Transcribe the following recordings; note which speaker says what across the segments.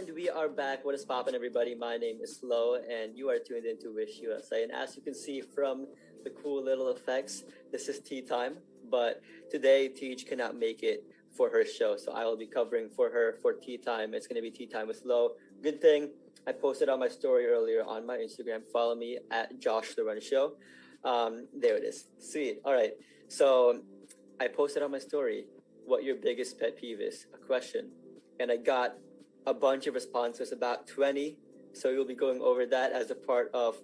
Speaker 1: And we are back. What is poppin', everybody? My name is Flo, and you are tuned into Wish USA. And as you can see from the cool little effects, this is tea time. But today, Teach cannot make it for her show, so I will be covering for her for tea time. It's going to be tea time with Flo. Good thing I posted on my story earlier on my Instagram. Follow me at Josh the Run Show. There it is. Sweet. All right. So I posted on my story what your biggest pet peeve is, a question, and I got a bunch of responses, about 20. So we'll be going over that as a part of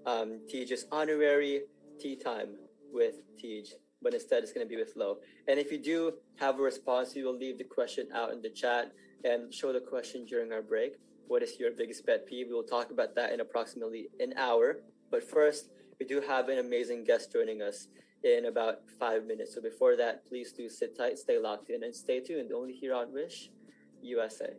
Speaker 1: Teej's honorary tea time with Teej, but instead it's going to be with Lo. And if you do have a response, we will leave the question out in the chat and show the question during our break. What is your biggest pet peeve? We will talk about that in approximately an hour. But first, we do have an amazing guest joining us in about 5 minutes. So before that, please do sit tight, stay locked in, and stay tuned only here on Wish USA.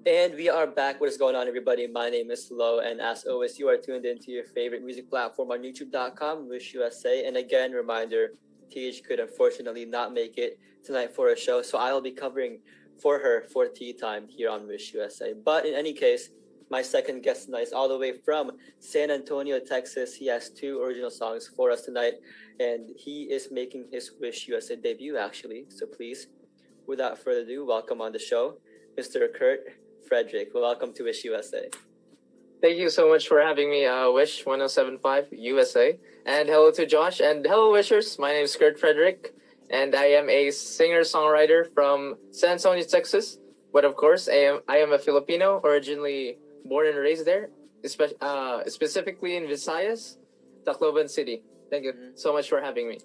Speaker 1: And we are back. What is going on, everybody? My name is Lo, and as always, you are tuned into your favorite music platform on YouTube.com, Wish USA. And again, reminder, TH could unfortunately not make it tonight for a show, so I will be covering for her for tea time here on Wish USA. But in any case, my second guest tonight is all the way from San Antonio, Texas. He has two original songs for us tonight, and he is making his Wish USA debut, actually. So please, without further ado, welcome on the show, Mr. Kurt Fredrick. Welcome to Wish USA.
Speaker 2: Thank you so much for having me, Wish 1075 USA. And hello to Josh, and hello, Wishers. My name is Kurt Fredrick, and I am a singer-songwriter from San Antonio, Texas. But of course, I am a Filipino, originally born and raised there, specifically in Visayas, Tacloban City. Thank you so much for having me.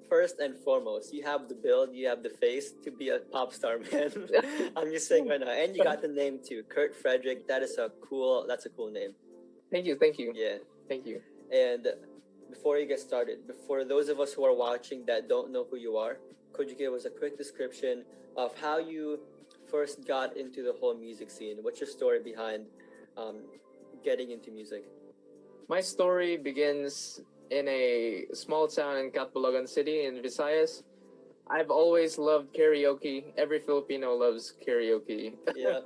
Speaker 1: First and foremost, you have the build, you have the face to be a pop star, man. I'm just saying right now. And you got the name too, Kurt Fredrick. That's a cool name.
Speaker 2: Thank you.
Speaker 1: Yeah.
Speaker 2: Thank you.
Speaker 1: And before you get started, for those of us who are watching that don't know who you are, could you give us a quick description of how you first got into the whole music scene? What's your story behind getting into music?
Speaker 2: My story begins in a small town in Catbalogan City in Visayas. I've always loved karaoke. Every Filipino loves karaoke.
Speaker 1: Yeah.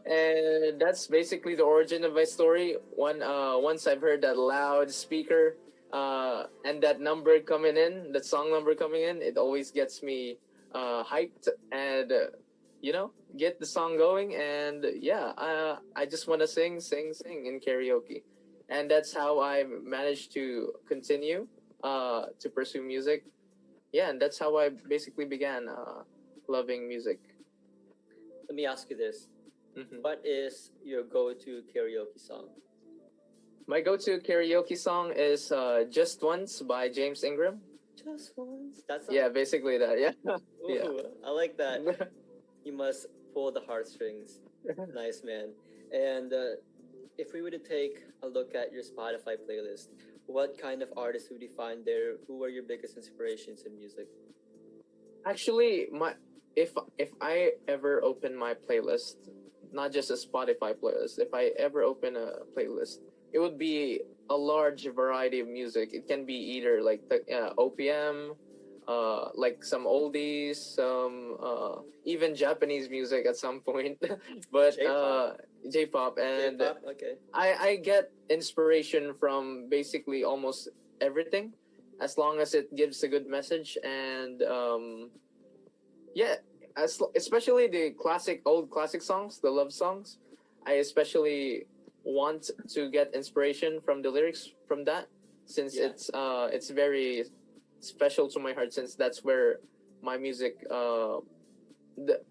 Speaker 2: And that's basically the origin of my story. Once I've heard that loud speaker and that number coming in, that song number coming in, it always gets me hyped and get the song going. And I just want to sing in karaoke. And that's how I managed to continue to pursue music. Yeah, and that's how I basically began loving music.
Speaker 1: Let me ask you this.
Speaker 2: Mm-hmm.
Speaker 1: What is your go-to karaoke song?
Speaker 2: My go-to karaoke song is Just Once by James Ingram.
Speaker 1: Just Once? That's
Speaker 2: Yeah, basically that, yeah.
Speaker 1: Ooh,
Speaker 2: yeah.
Speaker 1: I like that. You must pull the heartstrings. Nice, man. And if we were to take a look at your Spotify playlist, what kind of artists would you find there? Who are your biggest inspirations in music?
Speaker 2: Actually, if I ever open my playlist, not just a Spotify playlist, if I ever open a playlist, it would be a large variety of music. It can be either like the OPM, like some oldies, some even Japanese music at some point, but J-pop, and
Speaker 1: J-pop? Okay.
Speaker 2: I get inspiration from basically almost everything, as long as it gives a good message. And especially the old classic songs, the love songs. I especially want to get inspiration from the lyrics from that, since it's very special to my heart, since that's where my music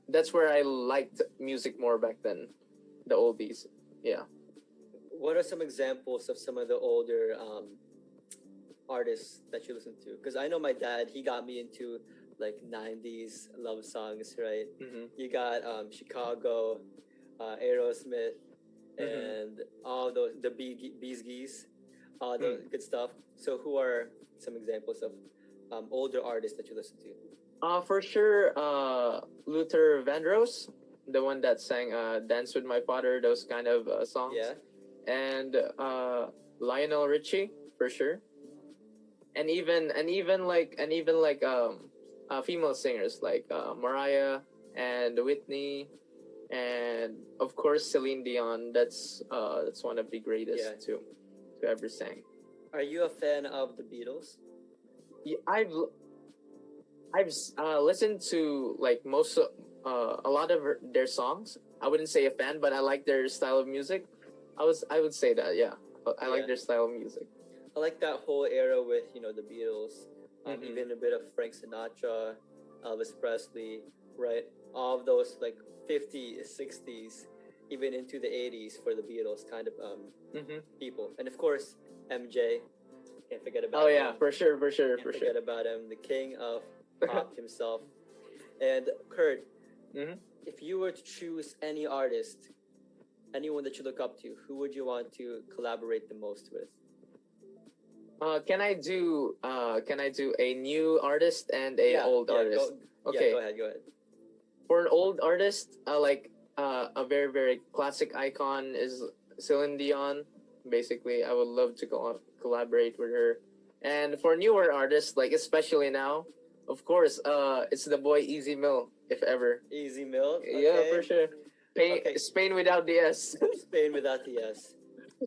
Speaker 2: that's where I liked music more back then, the oldies. Yeah.
Speaker 1: what are some examples of some of the older artists that you listen to? Because I know my dad, he got me into like 90s love songs, right?
Speaker 2: Mm-hmm.
Speaker 1: You got Chicago, Aerosmith,
Speaker 2: Mm-hmm.
Speaker 1: and all those, the Bees Gees, all the
Speaker 2: Mm.
Speaker 1: good stuff. So, who are some examples of older artists that you listen to?
Speaker 2: For sure, Luther Vandross, the one that sang "Dance with My Father," those kind of songs,
Speaker 1: Yeah.
Speaker 2: and Lionel Richie for sure, and even like female singers like Mariah and Whitney, and of course Celine Dion. That's one of the
Speaker 1: Yeah.
Speaker 2: greatest to ever sing.
Speaker 1: Are you a fan of the Beatles?
Speaker 2: Yeah, I've listened to like a lot of their songs. I wouldn't say a fan, but I like their style of music. I would say that, yeah. I like
Speaker 1: Yeah.
Speaker 2: their style of music.
Speaker 1: I like that whole era with the Beatles,
Speaker 2: Mm-hmm.
Speaker 1: even a bit of Frank Sinatra, Elvis Presley, right? All of those like 50s, 60s, even into the 80s for the Beatles kind of
Speaker 2: Mm-hmm.
Speaker 1: people, and of course MJ. Can't forget
Speaker 2: Oh
Speaker 1: about
Speaker 2: yeah,
Speaker 1: him.
Speaker 2: for sure, for sure,
Speaker 1: Can't
Speaker 2: for sure.
Speaker 1: forget about him, the king of pop himself. And Kurt,
Speaker 2: Mm-hmm.
Speaker 1: if you were to choose any artist, anyone that you look up to, who would you want to collaborate the most with?
Speaker 2: Can I do a new artist and a
Speaker 1: Yeah,
Speaker 2: old
Speaker 1: yeah,
Speaker 2: artist?
Speaker 1: go, yeah,
Speaker 2: Okay.
Speaker 1: go ahead, go ahead.
Speaker 2: For an old artist, like a very very classic icon is Celine Dion. Basically, I would love to collaborate with her. And for newer artists, like especially now, of course, it's the boy Easy Mill, if ever.
Speaker 1: Easy Milk,
Speaker 2: Yeah, for
Speaker 1: okay,
Speaker 2: sure.
Speaker 1: okay.
Speaker 2: Spain without the S.
Speaker 1: Spain without the S.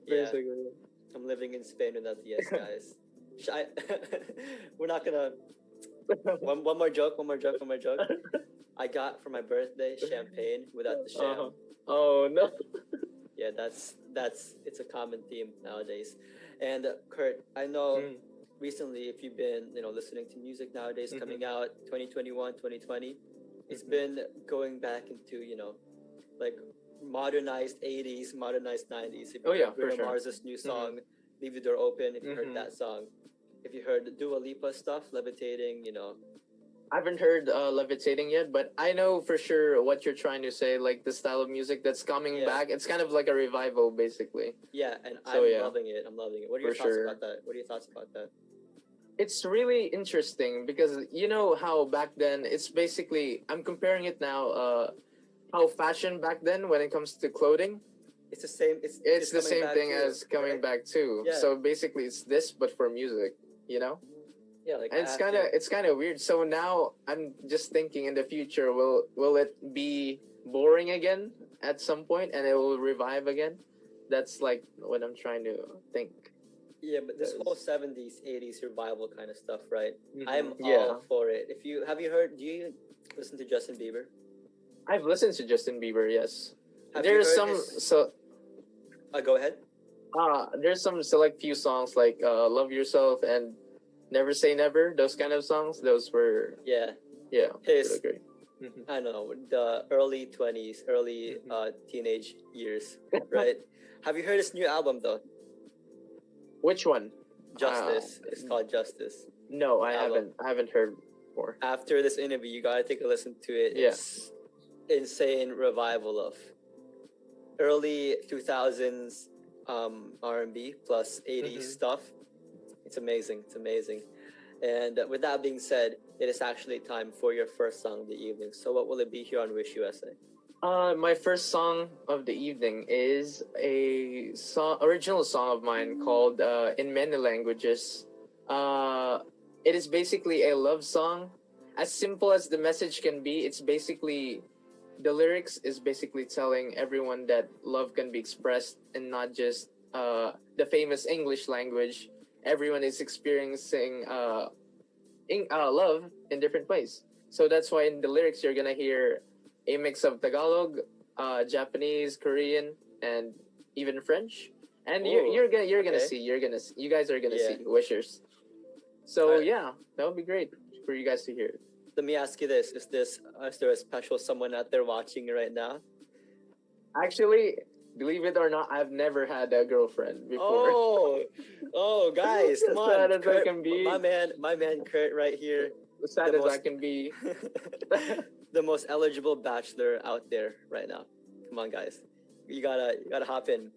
Speaker 1: Yeah,
Speaker 2: Basically.
Speaker 1: I'm living in Spain without the S, guys. I, we're not gonna. One more joke. One more joke. One more joke. I got for my birthday champagne without the
Speaker 2: Uh-huh.
Speaker 1: sham.
Speaker 2: Oh no.
Speaker 1: Yeah, that's it's a common theme nowadays. And Kurt, I know
Speaker 2: Mm.
Speaker 1: recently if you've been listening to music nowadays
Speaker 2: Mhm.
Speaker 1: coming out 2021, 2020, it's
Speaker 2: Mhm.
Speaker 1: been going back into like modernized 80s, modernized 90s. If you
Speaker 2: Oh yeah,
Speaker 1: heard
Speaker 2: for
Speaker 1: Bruno
Speaker 2: sure.
Speaker 1: Mars's new
Speaker 2: Mhm.
Speaker 1: song, Leave the Door Open, if you heard
Speaker 2: Mhm.
Speaker 1: that song, if you heard Dua Lipa stuff, Levitating,
Speaker 2: I haven't heard Levitating yet, but I know for sure what you're trying to say, like the style of music that's coming
Speaker 1: yeah,
Speaker 2: back. It's kind of like a revival, basically.
Speaker 1: yeah, and
Speaker 2: So
Speaker 1: I'm
Speaker 2: yeah,
Speaker 1: loving it. I'm loving it. What are your
Speaker 2: for
Speaker 1: thoughts
Speaker 2: sure.
Speaker 1: about that? What are your thoughts about that?
Speaker 2: It's really interesting because you know how back then it's basically I'm comparing it now. How fashion back then when it comes to clothing,
Speaker 1: It's the same.
Speaker 2: it's
Speaker 1: It's
Speaker 2: the
Speaker 1: coming
Speaker 2: same
Speaker 1: back
Speaker 2: thing
Speaker 1: too,
Speaker 2: as coming
Speaker 1: right?
Speaker 2: back too.
Speaker 1: Yeah,
Speaker 2: So basically, it's this but for music. You know.
Speaker 1: yeah. Like
Speaker 2: And
Speaker 1: I have to.
Speaker 2: it's kind of weird. So now I'm just thinking in the future, will it be boring again at some point, and it will revive again? That's like what I'm trying to think.
Speaker 1: Yeah, but this whole
Speaker 2: 'Cause-
Speaker 1: 70s, 80s revival kind of stuff, right?
Speaker 2: Mhm.
Speaker 1: I'm
Speaker 2: Yeah,
Speaker 1: all for it. If you have you heard? Do you listen to Justin Bieber?
Speaker 2: I've listened to Justin Bieber. Yes,
Speaker 1: Have you
Speaker 2: there's
Speaker 1: heard
Speaker 2: some
Speaker 1: his?
Speaker 2: so
Speaker 1: Go ahead.
Speaker 2: there's some select few songs like "Love Yourself" and "Never Say Never." Those kind of songs. Those were
Speaker 1: Yeah,
Speaker 2: yeah, really
Speaker 1: his.
Speaker 2: great. Mhm.
Speaker 1: I don't know the early 20s, early
Speaker 2: Mhm.
Speaker 1: teenage years, right? Have you heard his new album though?
Speaker 2: Which one?
Speaker 1: Justice. It's called Justice.
Speaker 2: No, I
Speaker 1: Album.
Speaker 2: haven't. I haven't heard before.
Speaker 1: After this interview, you gotta take a listen to it.
Speaker 2: Yeah.
Speaker 1: It's insane revival of early 2000s R&B plus 80s
Speaker 2: Mhm.
Speaker 1: stuff. It's amazing. It's amazing. And with that being said, it is actually time for your first song of the evening. So what will it be here on Wish USA?
Speaker 2: My first song of the evening is a original song of mine called "In Many Languages." It is basically a love song, as simple as the message can be. It's basically the lyrics is basically telling everyone that love can be expressed and not just the famous English language. Everyone is experiencing love in different ways. So that's why in the lyrics you're gonna hear a mix of Tagalog, Japanese, Korean, and even French. And
Speaker 1: Ooh,
Speaker 2: you're gonna
Speaker 1: okay.
Speaker 2: see you guys are gonna
Speaker 1: Yeah.
Speaker 2: see Wishers. So
Speaker 1: Alright.
Speaker 2: yeah, that would be great for you guys to hear.
Speaker 1: Let me ask you this: is there a special someone out there watching right now?
Speaker 2: Actually, Believe it or not, I've never had a girlfriend before.
Speaker 1: Oh, oh, guys, come
Speaker 2: As
Speaker 1: on,
Speaker 2: sad as I
Speaker 1: Kurt,
Speaker 2: can be,
Speaker 1: my man, Kurt, right here,
Speaker 2: as
Speaker 1: the
Speaker 2: sad as I
Speaker 1: most,
Speaker 2: can be.
Speaker 1: the most eligible bachelor out there right now. Come on, guys, you gotta hop in.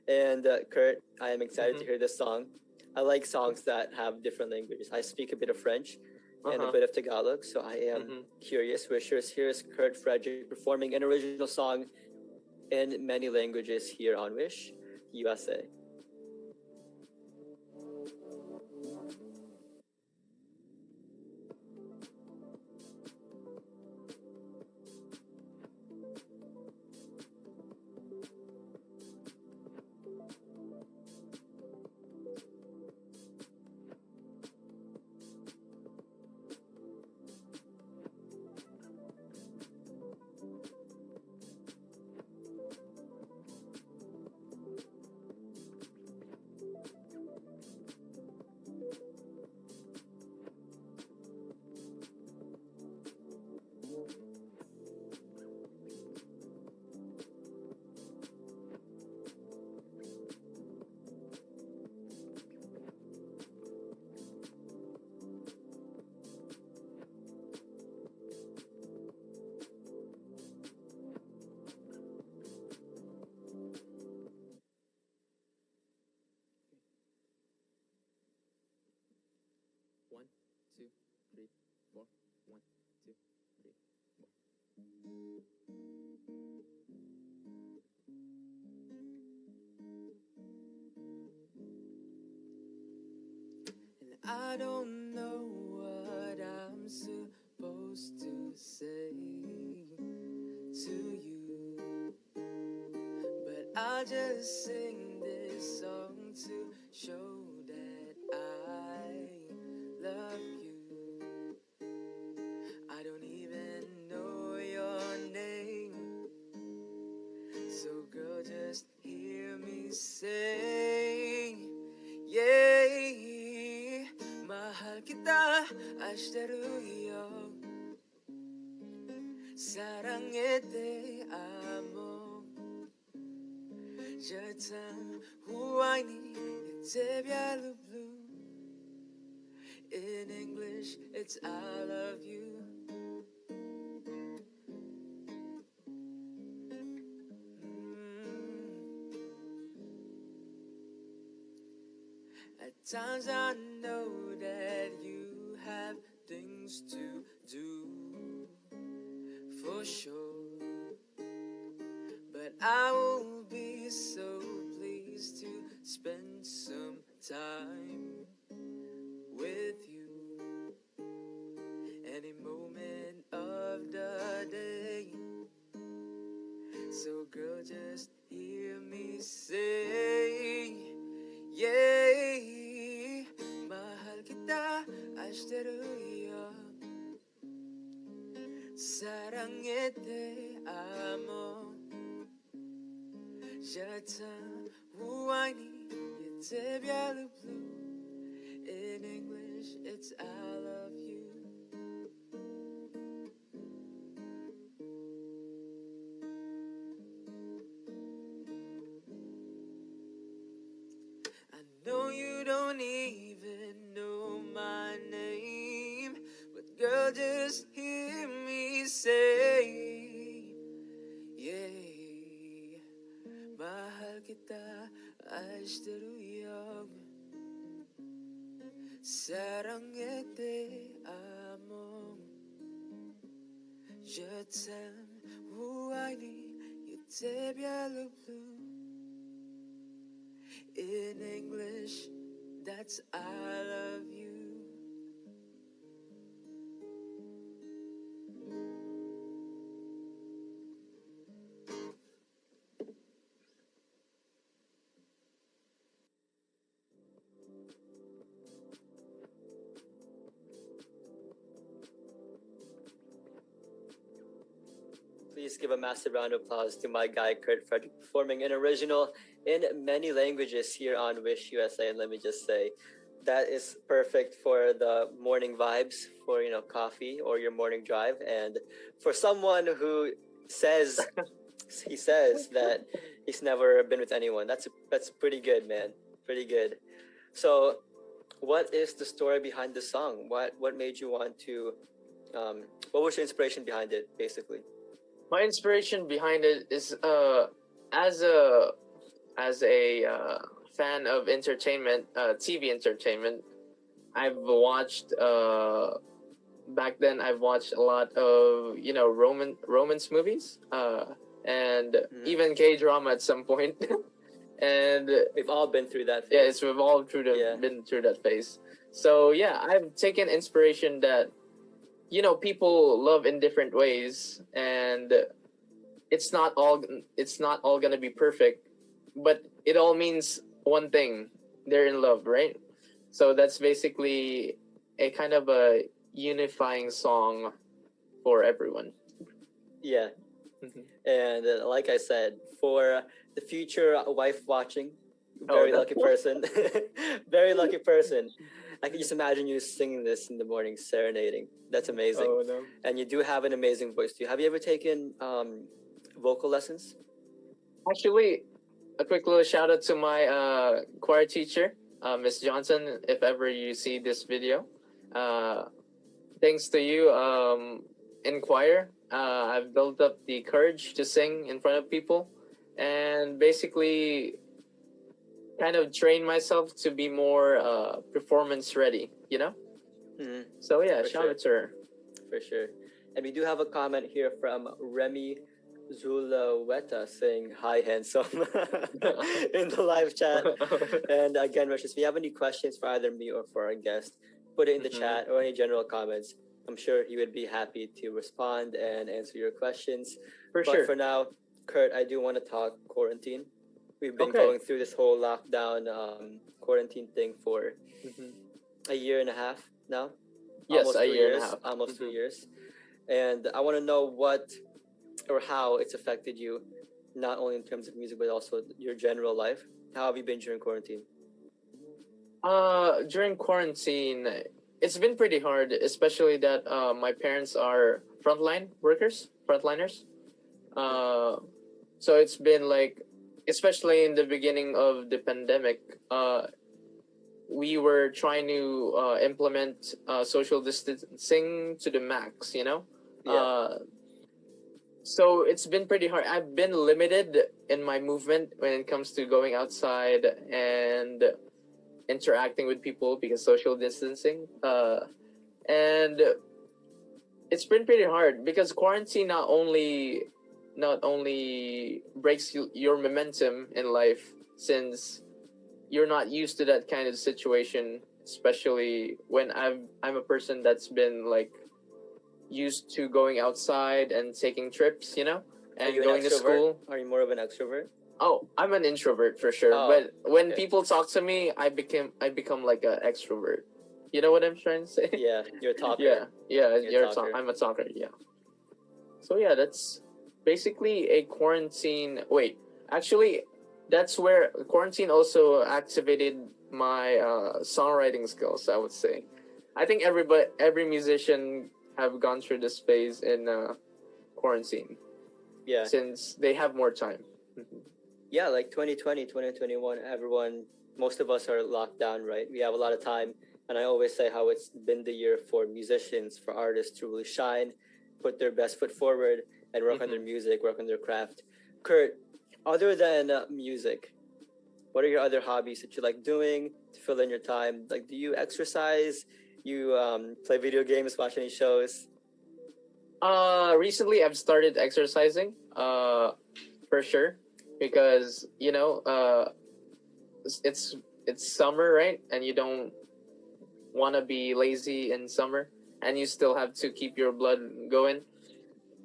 Speaker 1: And Kurt, I am excited to
Speaker 2: Mhm.
Speaker 1: hear this song. I like songs that have different languages. I speak a bit of French and a
Speaker 2: Uh-huh.
Speaker 1: bit of Tagalog, so I am
Speaker 2: Mhm.
Speaker 1: curious. Wishers, here's Kurt Fredrick performing an original song in many languages here on Wish, USA. One, two, three, four. One, two, three, four. And I don't know what I'm supposed to say to you, but I'll just sing this song to show that I love you. I don't even know your name, so girl, just hear me say, yeah, mahal kita, ashtaruyo, sarangete amo, jatan huayni, yetebya blue. In English, it's I love you. Mm. At times I know that you have things to do, for sure. But I will be so pleased to spend some time with you. Any moment of the day. So girl, just hear me say, yeah, mahal kita, ashtaruyo, sarangete amo, jatan huayni, yetebya blue. In English, it's I love you. I know you don't even know my name, but girl, just hear me say, yeah, mahal kita, ashtaruyo, sarangete amo, je t'aime, huayni, yetebya blue. In English, that's I love you. Please give a massive round of applause to my guy Kurt Fredrick performing an original in many languages here on Wish USA. And let me just say, that is perfect for the morning vibes, for coffee or your morning drive, and for someone who says he says that he's never been with anyone. That's pretty good, man. Pretty good. So, what is the story behind the song? What made you want to? What was your inspiration behind it, basically?
Speaker 2: My inspiration behind it is as a as a fan of entertainment, TV entertainment. I've watched back then. I've watched a lot of romance movies, and
Speaker 1: Mhm.
Speaker 2: even K drama at some point. And
Speaker 1: We've all been through that
Speaker 2: yeah,
Speaker 1: phase.
Speaker 2: it's we've all
Speaker 1: Yeah.
Speaker 2: been through that phase. So yeah, I've taken inspiration that people love in different ways, and it's not all gonna be perfect, but it all means one thing: they're in love, right? So that's basically a kind of a unifying song for everyone.
Speaker 1: Yeah.
Speaker 2: Mhm.
Speaker 1: And like I said, for the future wife watching,
Speaker 2: Oh,
Speaker 1: very
Speaker 2: no.
Speaker 1: lucky person, very lucky person. I can just imagine you singing this in the morning, serenading. That's amazing.
Speaker 2: Oh no.
Speaker 1: And you do have an amazing voice too. Have you ever taken vocal lessons?
Speaker 2: Actually, a quick little shout out to my choir teacher, Miss Johnson. If ever you see this video, uh, thanks to you, in choir, I've built up the courage to sing in front of people, and basically kind of train myself to be more performance ready.
Speaker 1: Mm-hmm.
Speaker 2: So yeah,
Speaker 1: For
Speaker 2: shout
Speaker 1: sure.
Speaker 2: out to her.
Speaker 1: For sure. And we do have a comment here from Remy Zulaweta saying hi, handsome, in the live chat. And again, Rushes, if you have any questions for either me or for our guest, put it in the
Speaker 2: Mhm.
Speaker 1: chat or any general comments. I'm sure he would be happy to respond and answer your questions.
Speaker 2: For
Speaker 1: But
Speaker 2: sure.
Speaker 1: for now, Kurt, I do want to talk quarantine. We've been
Speaker 2: Okay.
Speaker 1: going through this whole lockdown quarantine thing for
Speaker 2: Mhm.
Speaker 1: a year and a half now.
Speaker 2: Yes,
Speaker 1: Almost
Speaker 2: a
Speaker 1: 2
Speaker 2: year and a
Speaker 1: years.
Speaker 2: half.
Speaker 1: Almost
Speaker 2: Mhm.
Speaker 1: 2 years. And I want to know what or how it's affected you, not only in terms of music, but also your general life. How have you been during quarantine?
Speaker 2: During quarantine, it's been pretty hard, especially that my parents are frontliners. Uh, so it's been like, especially in the beginning of the pandemic, we were trying to implement social distancing to the max.
Speaker 1: Yeah.
Speaker 2: So it's been pretty hard. I've been limited in my movement when it comes to going outside and interacting with people because social distancing. And it's been pretty hard because quarantine not only breaks your momentum in life, since you're not used to that kind of situation, especially when I'm a person that's been like used to going outside and taking trips,
Speaker 1: Are
Speaker 2: and
Speaker 1: you an
Speaker 2: going to
Speaker 1: extrovert?
Speaker 2: school.
Speaker 1: Are you more of an extrovert?
Speaker 2: Oh, I'm an introvert for sure.
Speaker 1: Oh,
Speaker 2: But when
Speaker 1: okay.
Speaker 2: people talk to me, I become like an extrovert. You know what I'm trying to say?
Speaker 1: Yeah, you're a talker.
Speaker 2: Yeah.
Speaker 1: You're a talker.
Speaker 2: I'm a talker. Yeah. So yeah, that's basically a quarantine. Wait, actually, that's where quarantine also activated my songwriting skills, I would say. I think every musician have gone through this phase in quarantine,
Speaker 1: Yeah.
Speaker 2: since they have more time.
Speaker 1: Yeah, like 2020, 2021, most of us are locked down, right? We have a lot of time. And I always say how it's been the year for musicians, for artists to really shine, put their best foot forward, and work on their music, work on their craft. Kurt, other than music, what are your other hobbies that you like doing to fill in your time? Like, do you exercise? You play video games, watch any shows?
Speaker 2: Recently I've started exercising, for sure, because it's summer, right? And you don't want to be lazy in summer, and you still have to keep your blood going,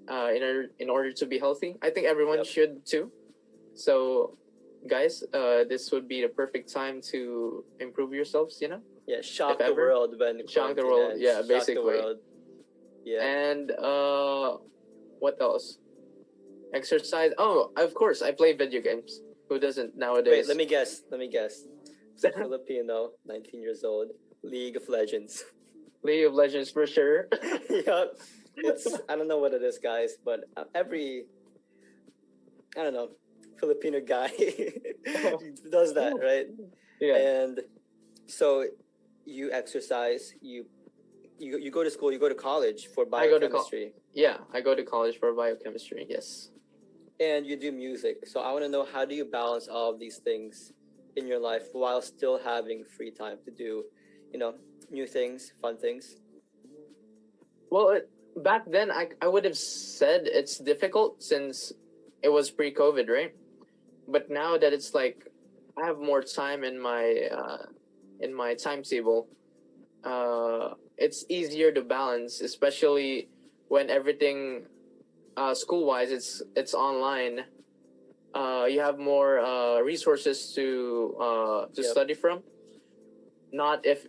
Speaker 2: in order to be healthy. I think everyone
Speaker 1: Yep.
Speaker 2: should too. So, guys, this would be the perfect time to improve yourselves.
Speaker 1: Yeah, shock
Speaker 2: If
Speaker 1: the
Speaker 2: ever.
Speaker 1: world when
Speaker 2: Shock the
Speaker 1: quarantine
Speaker 2: world,
Speaker 1: ends.
Speaker 2: yeah,
Speaker 1: Shock the
Speaker 2: basically.
Speaker 1: world. Yeah.
Speaker 2: And what else? Exercise. Oh, of course, I play video games. Who doesn't nowadays?
Speaker 1: Wait, let me guess. Filipino, 19 years old, League of Legends.
Speaker 2: League of Legends for sure.
Speaker 1: Yep. I don't know what it is, guys, but I don't know. Filipino guy does that, right?
Speaker 2: Yeah.
Speaker 1: And so you exercise, you go to school, you go to college for
Speaker 2: I go to
Speaker 1: biochemistry,
Speaker 2: Yeah, I go to college for biochemistry. Yes.
Speaker 1: and you do music. So I want to know, how do you balance all of these things in your life while still having free time to do, you know, new things, fun things?
Speaker 2: Well, back then I would have said it's difficult since it was pre-COVID, right? But now that it's like I have more time in my timetable, it's easier to balance, especially when everything school wise it's online. You have more resources to
Speaker 1: Yep.
Speaker 2: study from. Not if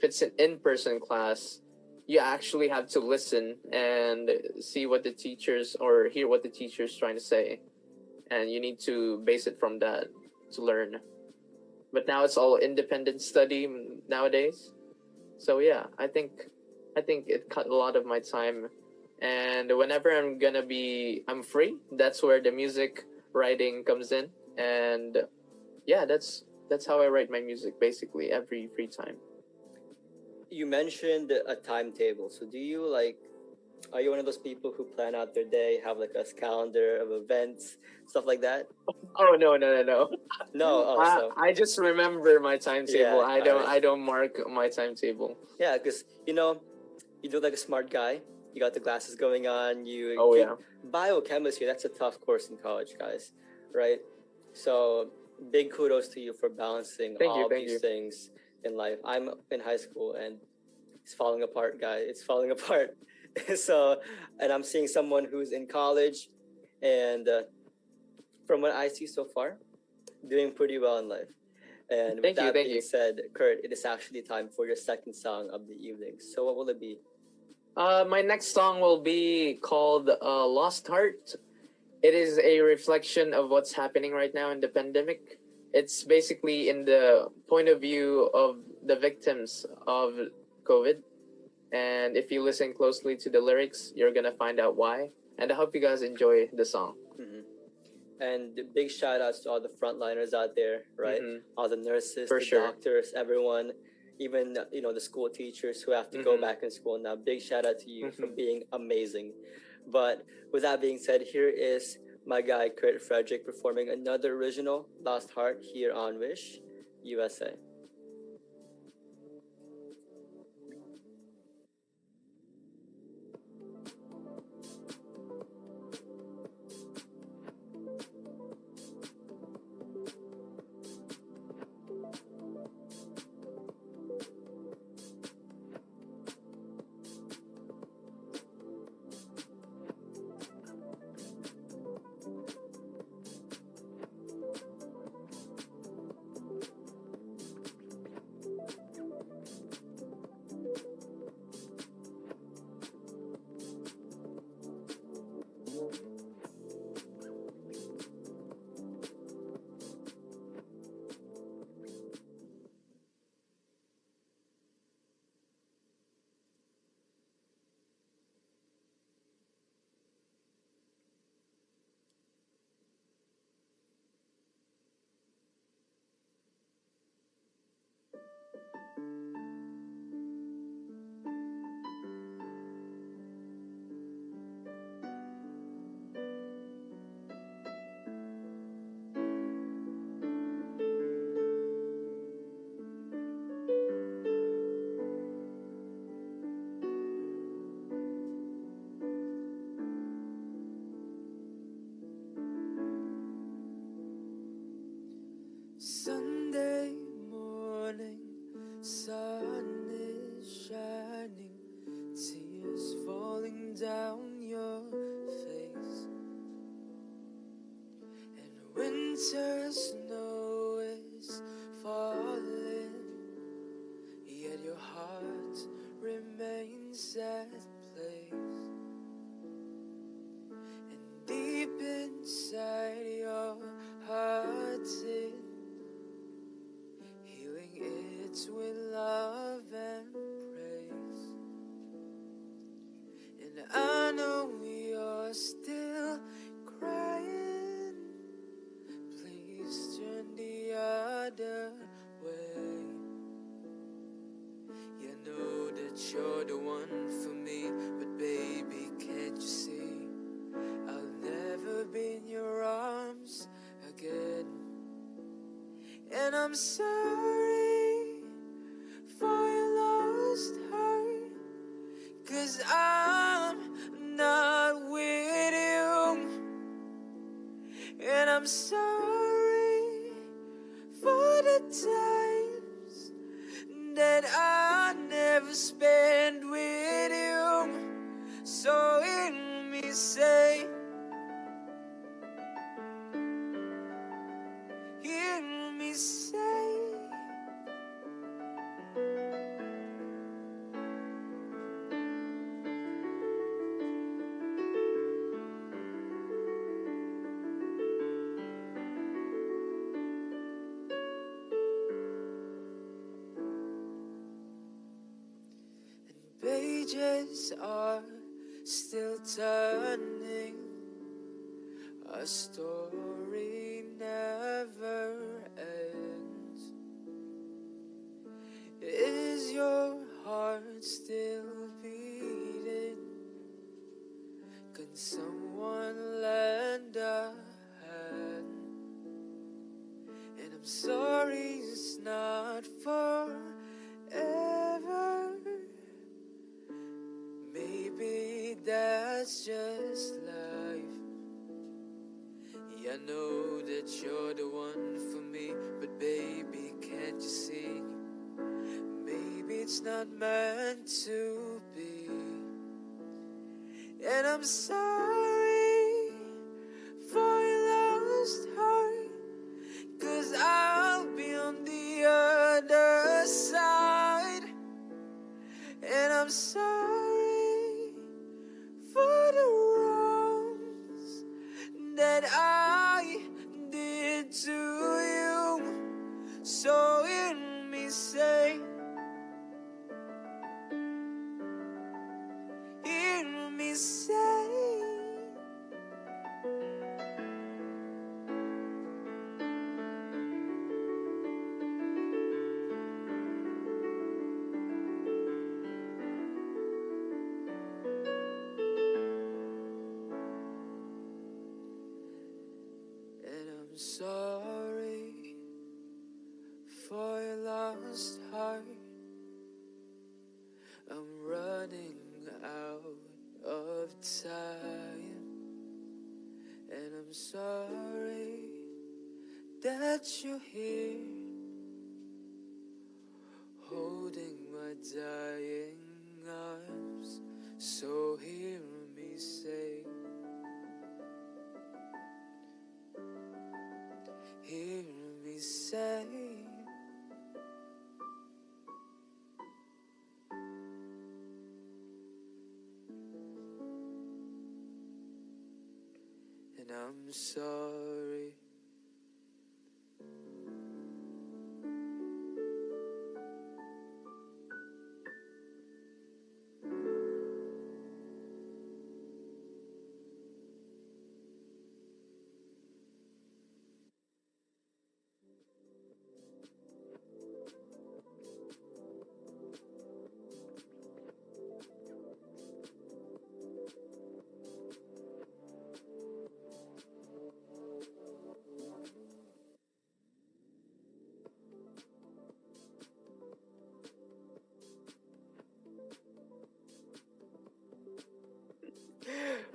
Speaker 2: it's an in-person class, you actually have to listen and see what the teachers or hear what the teacher's trying to say, and you need to base it from that to learn. But now it's all independent study nowadays. So yeah, I think it cut a lot of my time. And whenever I'm free, that's where the music writing comes in. And yeah, that's how I write my music basically every free time.
Speaker 1: You mentioned a timetable. So do you like, are you one of those people who plan out their day, have like a calendar of events, stuff like that?
Speaker 2: Oh no.
Speaker 1: No. Oh, so
Speaker 2: I just remember my timetable.
Speaker 1: yeah, all right.
Speaker 2: I don't mark my timetable.
Speaker 1: Yeah, because you look like a smart guy. You got the glasses going on.
Speaker 2: Oh yeah.
Speaker 1: Biochemistry. That's a tough course in college, guys, right? So big kudos to you for balancing
Speaker 2: Thank you,
Speaker 1: all
Speaker 2: thank
Speaker 1: these
Speaker 2: you.
Speaker 1: things in life. I'm in high school and it's falling apart, guys. It's falling apart. So, and I'm seeing someone who's in college, and from what I see so far, doing pretty well in life. And with that
Speaker 2: Thank
Speaker 1: being
Speaker 2: you.
Speaker 1: said, Kurt, it is actually time for your second song of the evening. So, what will it be?
Speaker 2: My next song will be called Lost Heart. It is a reflection of what's happening right now in the pandemic. It's basically in the point of view of the victims of COVID. And if you listen closely to the lyrics, you're going to find out why. And I hope you guys enjoy the song.
Speaker 1: Mm-hmm. And big shout outs to all the frontliners out there, right?
Speaker 2: Mhm.
Speaker 1: All the nurses,
Speaker 2: For
Speaker 1: the
Speaker 2: sure.
Speaker 1: doctors, everyone, even the school teachers who have to go
Speaker 2: Mhm.
Speaker 1: back in school now. Big shout out to you for
Speaker 2: Mhm.
Speaker 1: being amazing. But with that being said, here is my guy Kurt Fredrick performing another original, Lost Heart, here on Wish USA.
Speaker 3: Sunday morning, sun is shining, tears falling down your face, and winter snow is falling, yet your heart remains at place, and deep inside your heart is healing it with love and praise. And I know you're still crying, you're the one for me. But baby, can't you see? I'll never be in your arms again. And I'm sorry for your lost heart, 'cause I'm not with you. And I'm sorry for the times that I never spend with you. So hear me say, hear me say, pages are still turning, our story never ends. Is your heart still beating? Can someone lend a hand? And I'm sorry it's not forever. Maybe that's just life. Yeah, I know that you're the one for me, but baby, can't you see? Maybe it's not meant to be. And I'm sorry for your lost heart, 'cause I'll be on the other side. And I'm sorry for the wrongs that I did to you. So hear me say, hear me say, and I'm sorry for your lost heart. I'm running out of time, and I'm sorry that you're here, holding my dying arms. So hear me say, hear me say, and I'm sorry.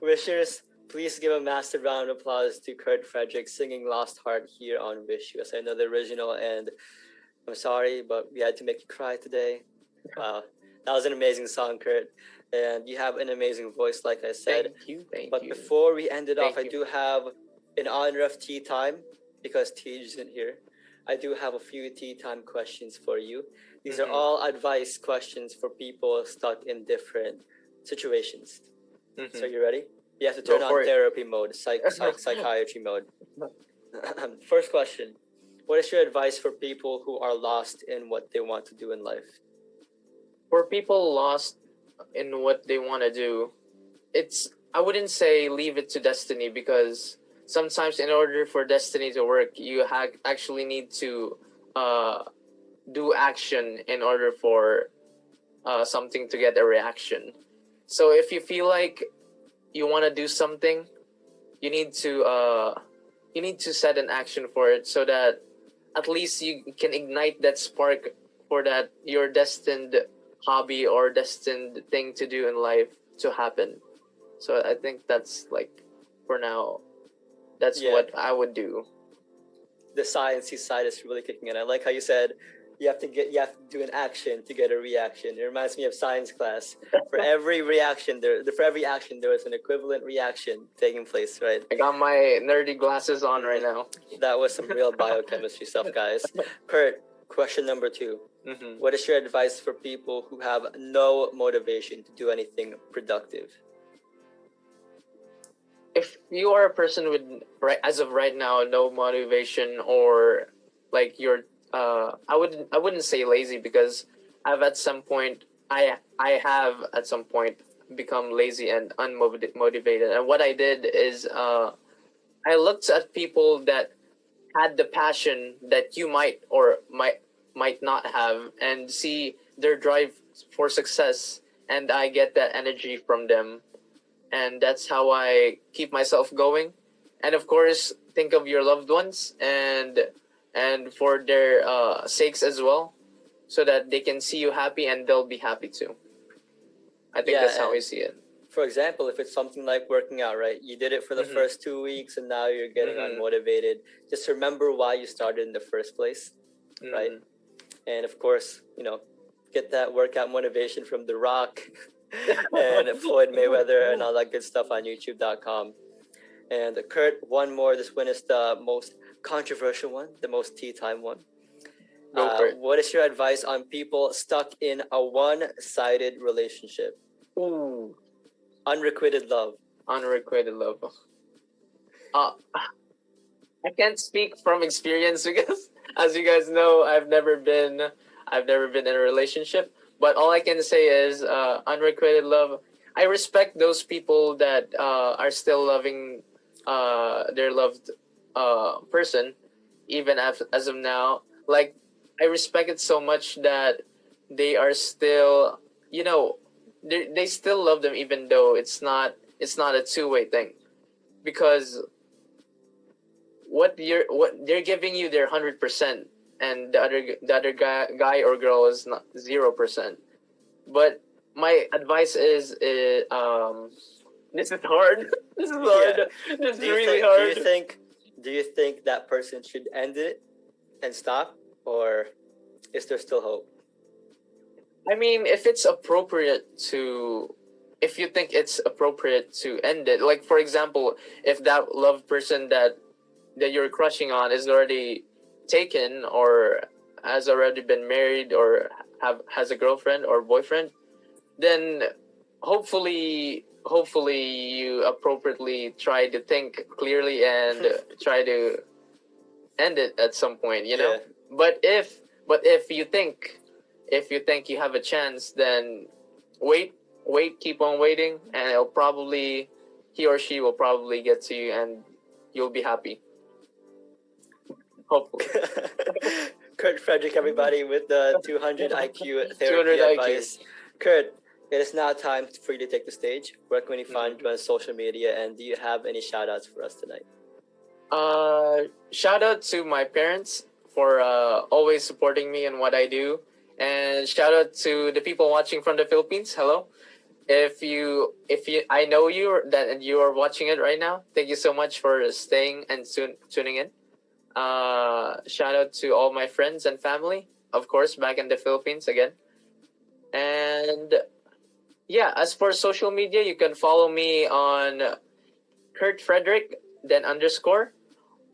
Speaker 1: Wishers, please give a massive round of applause to Kurt Fredrick singing Lost Heart here on Wish You. As I know the original, and I'm sorry, but we had to make you cry today. Wow, that was an amazing song, Kurt. And you have an amazing voice, like I said.
Speaker 2: Thank you. Thank
Speaker 1: But
Speaker 2: you.
Speaker 1: before we end it off,
Speaker 2: Thank
Speaker 1: I
Speaker 2: you.
Speaker 1: do have, in honor of tea time, because Tej isn't here, I do have a few tea time questions for you. These are
Speaker 2: Mhm.
Speaker 1: all advice questions for people stuck in different situations.
Speaker 2: Mhm.
Speaker 1: So you ready? You have to
Speaker 2: Go
Speaker 1: turn
Speaker 2: for
Speaker 1: on
Speaker 2: it.
Speaker 1: therapy mode, psychiatry mode. First question. What is your advice for people who are lost in what they want to do in life?
Speaker 2: For people lost in what they want to do, I wouldn't say leave it to destiny, because sometimes in order for destiny to work, you actually need to do action in order for something to get a reaction. So if you feel like you want to do something, you need to set an action for it, so that at least you can ignite that spark for that your destined hobby or destined thing to do in life to happen. So I think that's like, for now, that's
Speaker 1: Yeah,
Speaker 2: what I would do.
Speaker 1: the sciencey side is really kicking in. I like how you said you have to do an action to get a reaction. It reminds me of science class. For every reaction, for every action, there is an equivalent reaction taking place, right?
Speaker 2: I got my nerdy glasses on right now.
Speaker 1: That was some real biochemistry stuff, guys. Kurt, question number 2.
Speaker 2: Mm-hmm.
Speaker 1: What is your advice for people who have no motivation to do anything productive?
Speaker 2: If you are a person with, as of right now, no motivation, or like you're I wouldn't say lazy, because I've at some point I have at some point become lazy and unmotivated. And what I did is I looked at people that had the passion that you might not have, and see their drive for success, and I get that energy from them, and that's how I keep myself going. And of course, think of your loved ones, and for their sakes as well, so that they can see you happy and they'll be happy too. I think
Speaker 1: Yeah,
Speaker 2: that's how I
Speaker 1: and
Speaker 2: see it.
Speaker 1: for example, if it's something like working out, right? You did it for the
Speaker 2: Mhm.
Speaker 1: first 2 weeks and now you're getting
Speaker 2: Mhm.
Speaker 1: unmotivated. Just remember why you started in the first place, right?
Speaker 2: Mhm.
Speaker 1: And of course, get that workout motivation from The Rock and Floyd Mayweather and all that good stuff on YouTube.com. And Kurt, one more. This one is the most controversial one, the most tea time one.
Speaker 2: Go for it.
Speaker 1: What is your advice on people stuck in a one-sided relationship?
Speaker 2: Ooh,
Speaker 1: Unrequited love.
Speaker 2: unrequited love. Uh, I can't speak from experience because, as you guys know, I've never been in a relationship. But all I can say is, unrequited love. I respect those people that are still loving their loved person, even as of now. Like, I respect it so much that they are still, they still love them, even though it's not a two-way thing, because what they're giving you their 100%, and the other guy or girl is not 0%. But my advice is, this is hard. This is hard.
Speaker 1: Yeah.
Speaker 2: This is
Speaker 1: Do you
Speaker 2: really
Speaker 1: think?
Speaker 2: hard.
Speaker 1: Do you think that person should end it and stop, or is there still hope?
Speaker 2: I mean, if you think it's appropriate to end it, like for example, if that love person that you're crushing on is already taken, or has already been married, or has a girlfriend or boyfriend, then hopefully you appropriately try to think clearly and try to end it at some point,
Speaker 1: Yeah.
Speaker 2: But if you think you have a chance, then wait, keep on waiting, and he or she will probably get to you, and you'll be happy. Hopefully.
Speaker 1: Kurt Fredrick, everybody, with the 200 IQ
Speaker 2: 200
Speaker 1: therapy
Speaker 2: IQ.
Speaker 1: advice. Kurt, it is now time for you to take the stage. Where can we find
Speaker 2: Mhm.
Speaker 1: you on social media, and do you have any shout outs for us tonight?
Speaker 2: Shout out to my parents for always supporting me in what I do, and shout out to the people watching from the Philippines. Hello. If you I know that you are watching it right now. Thank you so much for staying and tuning in. Shout out to all my friends and family, of course, back in the Philippines again. And yeah, as for social media, you can follow me on Kurt Fredrick, then underscore,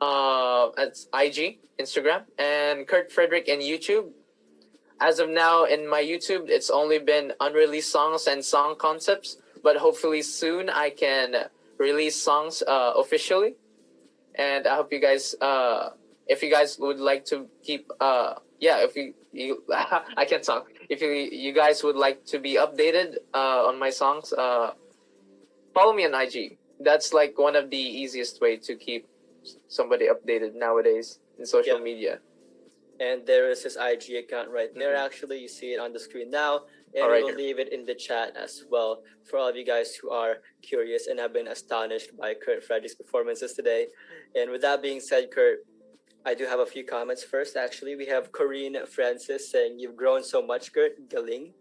Speaker 2: at IG, Instagram, and Kurt Fredrick in YouTube. As of now, in my YouTube, it's only been unreleased songs and song concepts, but hopefully soon I can release songs officially. And I hope you guys, if you guys would like to keep, if you I can't talk. If you guys would like to be updated on my songs, follow me on IG. That's like one of the easiest way to keep somebody updated nowadays in social
Speaker 1: Yeah.
Speaker 2: media.
Speaker 1: And there is his IG account right there.
Speaker 2: Mhm.
Speaker 1: Actually, you see it on the screen now. And
Speaker 2: All
Speaker 1: we
Speaker 2: right,
Speaker 1: will
Speaker 2: Kurt.
Speaker 1: leave it in the chat as well for all of you guys who are curious and have been astonished by Kurt Fredrick's performances today. And with that being said, Kurt, I do have a few comments first. Actually, we have Corrine Francis saying, "You've grown so much, Kurt. Galing."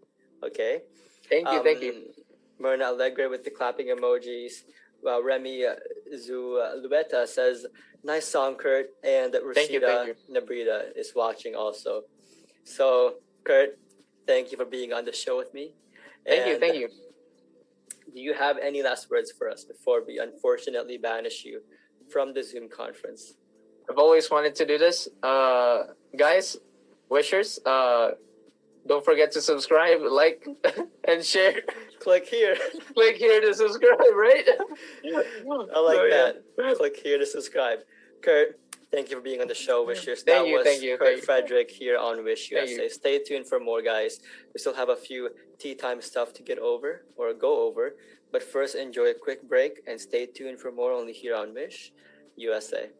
Speaker 1: Okay.
Speaker 2: Thank you, thank you.
Speaker 1: Myrna Allegre with the clapping emojis. Remy Lueta says, "Nice song, Kurt." And
Speaker 2: Thank you, thank
Speaker 1: Rosita
Speaker 2: you.
Speaker 1: Nabrida is watching also. So, Kurt, thank you for being on the show with me.
Speaker 2: Thank you,
Speaker 1: And
Speaker 2: thank you.
Speaker 1: do you have any last words for us before we unfortunately banish you from the Zoom conference?
Speaker 2: I've always wanted to do this. Guys, wishers, don't forget to subscribe, like, and share.
Speaker 1: Click here.
Speaker 2: Click here to subscribe, right?
Speaker 1: I like that. Click here to subscribe. Kurt, thank you for being on the show, Wishers.
Speaker 2: Thank
Speaker 1: That
Speaker 2: you,
Speaker 1: was
Speaker 2: thank you,
Speaker 1: Kurt
Speaker 2: thank you.
Speaker 1: Fredrick here on Wish
Speaker 2: Thank
Speaker 1: USA.
Speaker 2: you.
Speaker 1: Stay tuned for more, guys. We still have a few tea time stuff to get over or go over. But first, enjoy a quick break and stay tuned for more only here on Wish USA.